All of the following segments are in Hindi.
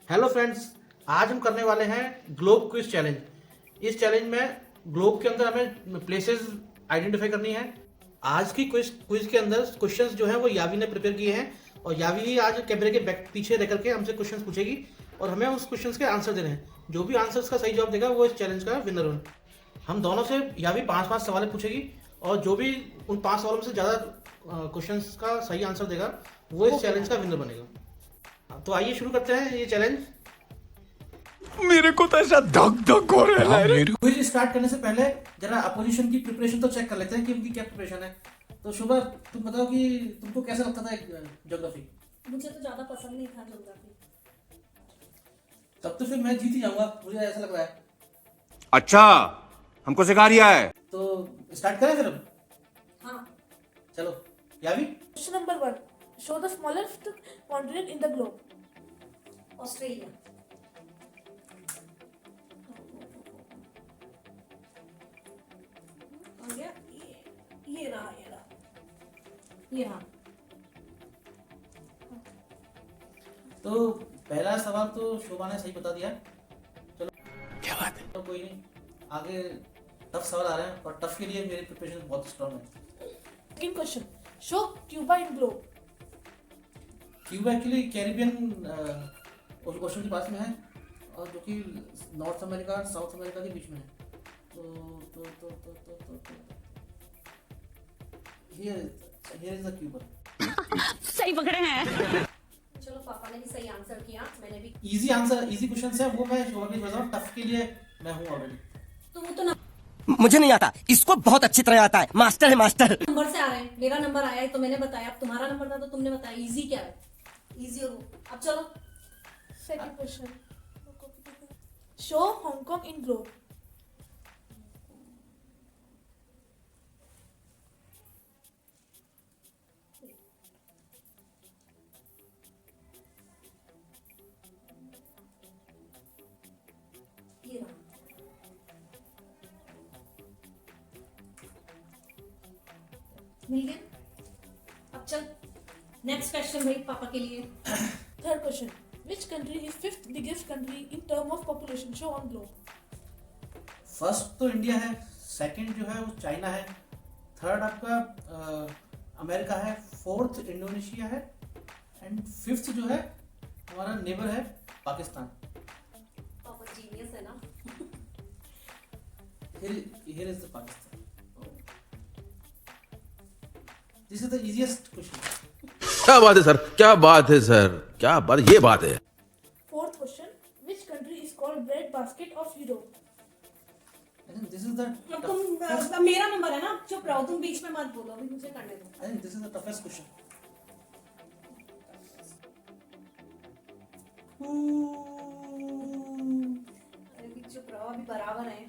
हेलो फ्रेंड्स, आज हम करने वाले हैं ग्लोब क्विज चैलेंज। इस चैलेंज में ग्लोब के अंदर हमें प्लेसेस आइडेंटिफाई करनी है। आज की क्विज के अंदर क्वेश्चंस जो है वो यावी ने प्रिपेयर किए हैं और यावी ही आज कैमरे के बैक पीछे रह करके हमसे क्वेश्चंस पूछेगी और हमें उस क्वेश्चंस के आंसर देने हैं। जो भी आंसर्स का सही जवाब देगा वो इस चैलेंज का विनर बन। हम दोनों से यावी 5-5 सवाल पूछेगी और जो भी उन 5 सवालों में से ज़्यादा क्वेश्चंस का सही आंसर देगा वो इस चैलेंज का विनर बनेगा। तो आइए शुरू करते हैं ये चैलेंज। मेरे को तो ऐसा धक धक हो रहा है। क्विज स्टार्ट करने से पहले जरा अपोजिशन की प्रिपरेशन तो चेक कर लेते हैं कि उनकी क्या प्रिपरेशन है। तो शुभा, तुम बताओ कि तुमको कैसा लगता था ज्योग्राफी? मुझे तो ज्यादा पसंद नहीं था ज्योग्राफी। तब तो फिर मैं जीत ही जाऊंगा, मुझे ऐसा लग रहा है। अच्छा, हमको सिखा रिया है। तो स्टार्ट करें फिर अब? हाँ। चलो यावी। Question number 1. Show the smallest continent in the globe. Australia. आ गया ये रहा ये रहा। तो पहला सवाल तो शोभा ने सही बता दिया। चलो क्या बात है। तो कोई नहीं, आगे टफ सवाल आ रहे हैं और टफ के लिए मेरी प्रिपरेशन बहुत स्ट्रांग है। Second question. Show Cuba in globe. Cuba actually Caribbean ocean के पास में है और जो कि नॉर्थ अमेरिका और साउथ अमेरिका के बीच में है। तो here is the Cuba. सही पकड़े हैं। चलो पापा ने भी सही आंसर किया, मैंने भी। इजी आंसर, इजी क्वेश्चन है वो मैं शोभा के पास। टफ के लिए मैं हूँ ऑलरेडी। तो वो तो ना मुझे नहीं आता, इसको बहुत अच्छी तरह आता है। मास्टर है मास्टर। नंबर से आ रहे हैं। मेरा नंबर आया है तो मैंने बताया, अब तुम्हारा नंबर था तो तुमने बताया। इजी क्या है? इजी और अब चलो Second question. Show Hong Kong in globe. ये रहा। मिल गया। अब चल नेक्स्ट क्वेश्चन भाई पापा के लिए। Third question. Which country is fifth biggest country in term of population? Show on globe. First तो इंडिया है, सेकंड जो है वो चाइना है, थर्ड आपका अमेरिका है, फोर्थ इंडोनेशिया है एंड फिफ्थ जो है हमारा नेबर है पाकिस्तान। पापा जीनियस है ना। Here is the Pakistan. This is the easiest question. क्या बात है सर, क्या बात है सर, क्या बात, ये बात है। Fourth question. Which country is called bread basket of Europe? I think this is the अब तुम मेरा नंबर है ना, चुप रहो, तुम बीच में मत बोलो, अभी मुझे करने दो। I think this is the toughest question. अभी चुप रहो, अभी बराबर है।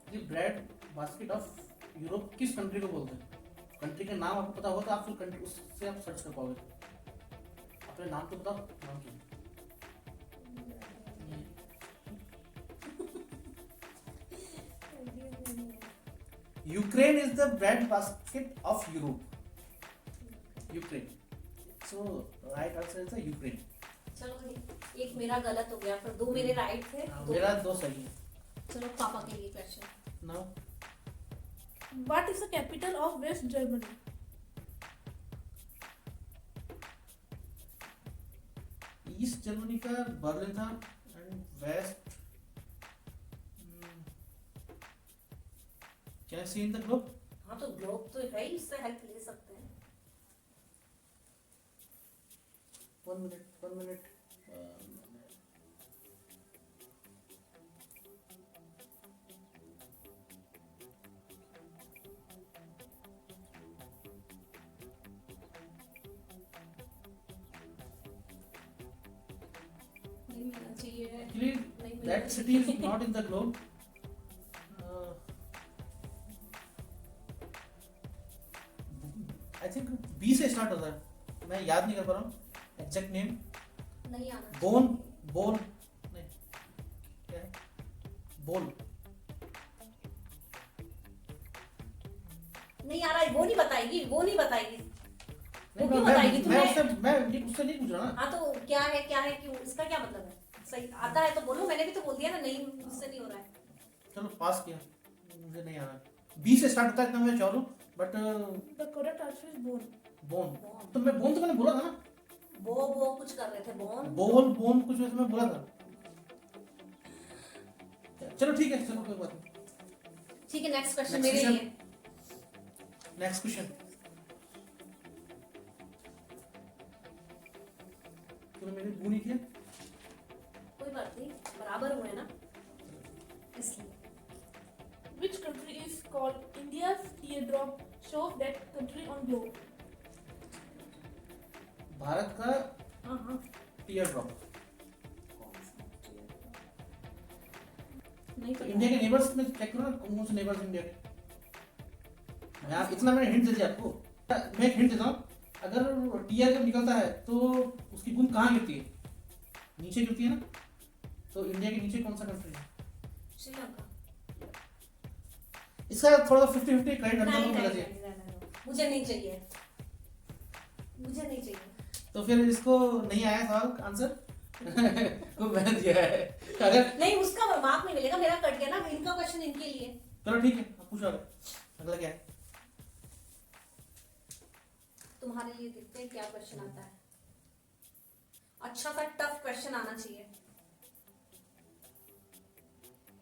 ये ब्रेड बास्केट ऑफ यूरोप किस कंट्री को बोलते हैं? कंट्री का नाम आपको पता होगा तो आप फिर कंट्री उससे आप सर्च कर पाओगे। अपने नाम तो बताओ, नाम क्या है? Ukraine is the bread basket of Europe. Ukraine. So right answer is the Ukraine. चलो भाई, एक मेरा गलत हो गया, पर दो मेरे राइट थे। मेरा दो सही है। चलो पापा के लिए question. Now What is the capital of West Germany? East Germany का बर्लिन था and West can I see in the globe? हाँ तो ग्लोब तो है ही, इससे हेल्प ले सकते हैं। 1 minute 1 minute। नहीं मिलना चाहिए। Actually, नहीं मिलना that city is चाहिए। not in the globe. I think B से स्टार्ट होता है, मैं याद नहीं कर पा रहा हूँ एग्जैक्ट नेम। नहीं आना। बोन बोन नहीं, क्या है? बोल। नहीं आ रहा है, वो नहीं बताएगी, वो नहीं बताएगी। वो नहीं, क्यों बताएगी मैं तुम्हें? उससे नहीं पूछ रहा ना। हाँ तो क्या है क्यों, इसका क्या मतलब है? सही आता है तो बोलो, मैंने भी तो बोल दिया ना, नहीं मुझसे नहीं हो रहा है। चलो पास किया, मुझे नहीं आ रहा। बी से स्टार्ट होता है इतना मैं श्योर हूँ, but The correct answer is bone. Bone. तो बोन तो मैंने बोला था ना। वो कुछ कर रहे थे, बोन बोन कुछ वैसे मैं बोला था। चलो ठीक है, चलो कोई बात नहीं। ठीक है, नेक्स्ट क्वेश्चन Next मेरे question. लिए। Next question. तूने मैंने बू नहीं किया। कोई बात नहीं, बराबर हुए ना इसलिए। Which country is called India's teardrop? Show that country on globe. Bharat का हाँ टीयर ड्रॉप। नहीं तो पता। इंडिया के नेबर्स में चेक करो ना, कौन से नेबर्स इंडिया के। यार इतना मैंने हिंट दे दिया आपको। मैं एक हिंट देता हूँ, अगर टीयर जब निकलता है तो उसकी बूंद कहाँ गिरती है? नीचे गिरती है ना। तो इंडिया के नीचे कौन सा कंट्री है? श्रीलंका। इसका थोड़ा 50-50 क्रेडिट हमको नहीं मिलना नहीं चाहिए। नहीं, नहीं, नहीं, मुझे नहीं चाहिए, मुझे नहीं चाहिए। तो फिर इसको नहीं आया सवाल आंसर वो मैंने दिया है। अगर नहीं उसका मार्क नहीं मिलेगा, मेरा कट गया ना, इनका क्वेश्चन इनके लिए। चलो ठीक है, अब पूछो आगे। अगला क्या है? तुम्हारे लिए देखते हैं क्या क्वेश्चन आता है। अच्छा सा टफ क्वेश्चन आना चाहिए।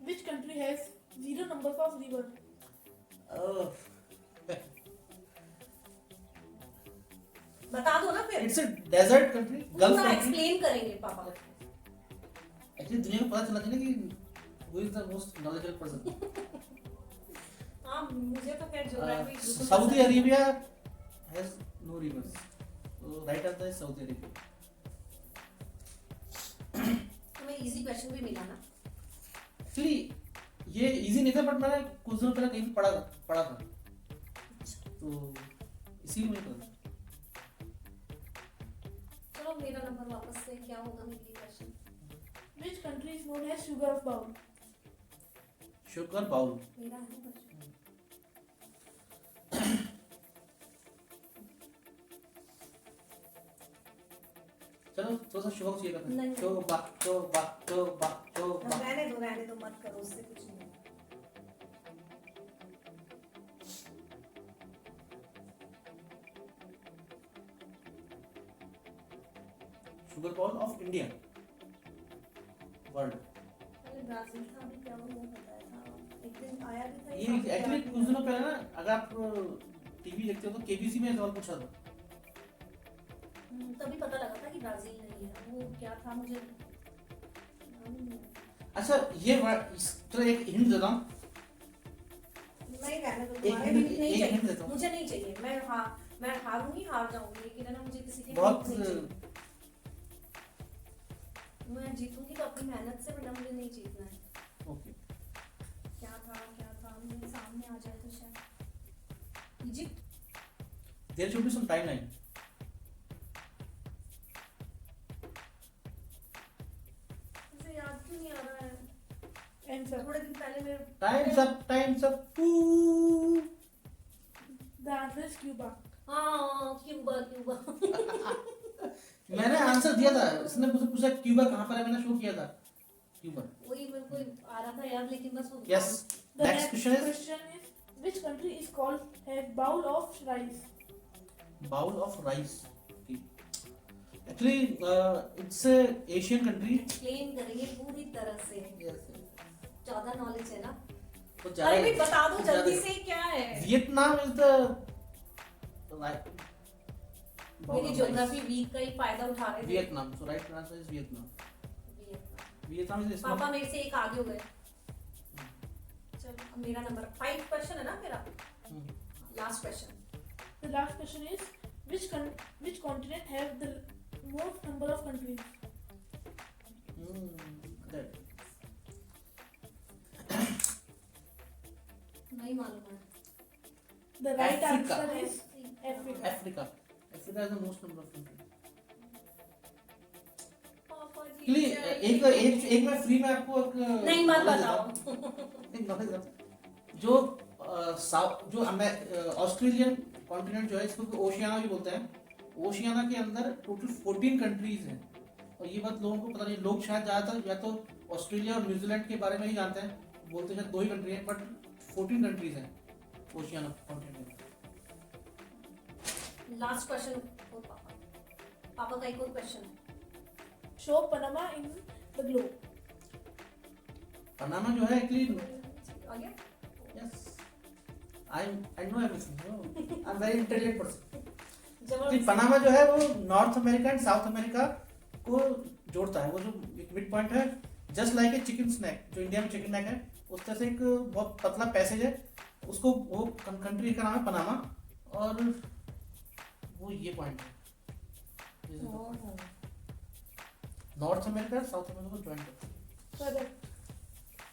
Which country has 0 numbers of river? बता दो ना फिर। It's a desert country, Gulf पूरा कंट्री। एक्सप्लेन करेंगे पापा। एक्चुअली दुनिया को पता चला चाहिए ना कि who is the most knowledgeable person. हाँ मुझे तो खैर geography Saudi Arabia has no rivers, तो right answer is Saudi Arabia. तुम्हें इजी क्वेश्चन भी मिला ना। एक्चुअली ये इजी नहीं था, बट मैंने कुछ दिनों पहले कहीं पे पढ़ा था, तो इसीलिए मुझे पता था। चलो मेरा नंबर वापस से क्या होगा मेरे लिए question. Which country is known as sugar of bowl? Sugar bowl. मेरा है ना क्वेश्चन। चलो थोड़ा सा शुगर चाहिए करते हैं। नहीं। शोबा रहने दो मत करो, उससे कुछ नहीं होगा। Sugar bowl of India world. पहले ब्राजील था, अभी क्या वो बताया था, एक दिन आया भी था ये एक्चुअली कुछ दिनों पहले ना, अगर आप टीवी देखते हो तो केबीसी में सवाल पूछा था। तभी पता लगा था कि ब्राजील नहीं है, वो क्या था मुझे। अच्छा ये चलो एक हिंट देता हूँ। नहीं रहने दो, एक तुम्हारे hint- भी नहीं एक hint चाहिए, देता हूँ। मुझे नहीं चाहिए। मैं हारूंगी, हार जाऊंगी, लेकिन है ना मुझे किसी के बहुत hint नहीं चाहिए। मैं जीतूंगी तो अपनी मेहनत से, वरना मुझे नहीं जीतना है। ओके। क्या था मेरे सामने आ जाए तो शायद Egypt. There should be some timeline. मुझे याद क्यों नहीं आ रहा है। Answer. थोड़े दिन पहले मेरे times up The answer is Cuba. हाँ क्यूबा। मैंने आंसर दिया था, इसने मुझसे पूछा क्यूबा कहाँ पर है, मैंने शो किया था क्यूबा। वही मेरे को आ रहा था यार, लेकिन बस वो yes. The next question is which country is called a bowl of rice? Bowl of rice. Actually it's Asian country. Explain करेंगे पूरी तरह से। ज्यादा नॉलेज है ना। तो अरे भाई बता दो जल्दी से क्या है। वियतनाम इज द मेरी ज्योग्राफी वीक का ही फायदा उठा रहे थे। Vietnam, so right answer is Vietnam. Vietnam is पापा मेरे से एक आगे हो गए। चलो अब मेरा नंबर 5 क्वेश्चन है ना मेरा, last question. The last question is which continent has the most number of countries? नहीं मालूम है। The right Africa. answer is Africa. Africa. Africa has the most number of countries. पापा जी एक्चुअली एक एक एक मैं फ्री में आपको एक नहीं मत knowledge देता बताओ। हूँ। एक knowledge देता हूँ। जो ऑस्ट्रेलियन कॉन्टिनेंट जो है इसको ओशियाना भी बोलते हैं। ओशियाना के अंदर टोटल 14 कंट्रीज हैं और ये बात लोगों को पता नहीं। लोग शायद ज़्यादातर या तो ऑस्ट्रेलिया और न्यूजीलैंड के बारे में ही जानते हैं, बोलते हैं 2 ही कंट्री हैं, बट 14 कंट्रीज हैं ओशियाना कॉन्टिनेंट में। लास्ट क्वेश्चन पापा का एक और क्वेश्चन है। Show Panama in the globe. Panama जो है एक्चुअली आ गया? Yes I know everything, I am very intelligent person. जबरदस्ती। पनामा जो है वो North America and South America को जोड़ता है। वो जो एक मिड पॉइंट है, just like a chicken snack, जो इंडिया में चिकन स्नैक है उस तरह से एक बहुत पतला पैसेज है, उसको वो कंट्री का नाम है पनामा और वो ये पॉइंट है ओह। नॉर्थ अमेरिका साउथ अमेरिका को ज्वाइन करता है। Correct.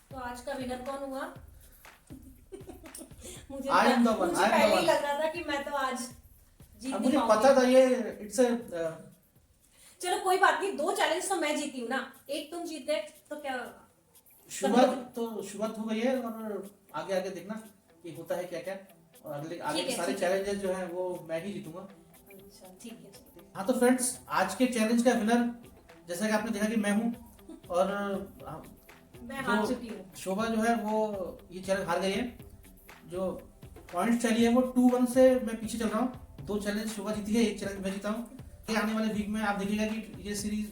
तो आज का विनर कौन हुआ? मुझे I am the one, मुझे I am the पहले ही one. लग रहा था कि मैं तो आज जीत अब नहीं मुझे पाऊंगी। पता था ये इट्स चलो कोई बात नहीं, 2 चैलेंज तो मैं जीती हूँ ना, एक तुम जीत गए तो क्या होगा? शुरुआत हो गई है और आगे आगे देखना कि होता है क्या क्या, और अगले आगे ठीक के है, सारे ठीक है। चैलेंजेस जो हैं वो मैं ही जीतूंगा। अच्छा ठीक है। हाँ तो फ्रेंड्स, आज के चैलेंज का विनर जैसा कि आपने देखा कि मैं हूँ और मैं हार जो चुकी हूँ। शोभा जो है वो ये चैलेंज हार गई है। जो पॉइंट चली है वो 2-1 से मैं पीछे चल रहा हूँ। 2 चैलेंज शोभा जीती है, 1 चैलेंज मैं जीता हूँ। ये आने वाले वीक में आप देखिएगा कि ये सीरीज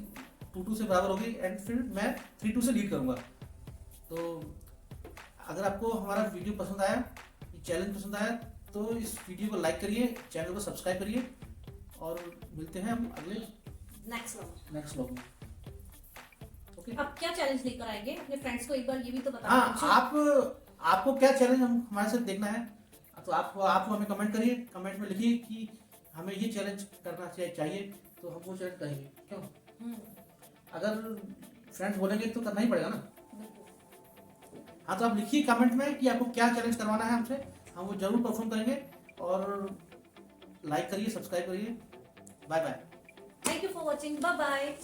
2-2 से बराबर होगी एंड फिर मैं 3-2 से लीड करूंगा। तो अगर आपको हमारा वीडियो पसंद आया, ये चैलेंज पसंद आया, तो इस वीडियो को लाइक करिए, चैनल को सब्सक्राइब करिए और मिलते हैं हम अगले नेक्स्ट व्लॉग में। ओके। अब क्या चैलेंज लेकर आएंगे अपने फ्रेंड्स को, एक बार ये भी तो बता हाँ, आपको क्या चैलेंज हम हमारे साथ देखना है तो आप हमें कमेंट करिए, कमेंट में लिखिए कि हमें ये चैलेंज करना चाहिए तो हम वो चैलेंज करेंगे। क्यों? अगर फ्रेंड्स बोलेंगे तो करना ही पड़ेगा ना। हाँ तो आप लिखिए कमेंट में कि आपको क्या चैलेंज करवाना है हमसे, हम वो जरूर परफॉर्म करेंगे। और लाइक करिए, सब्सक्राइब करिए। Bye bye. Thank you for watching, bye bye.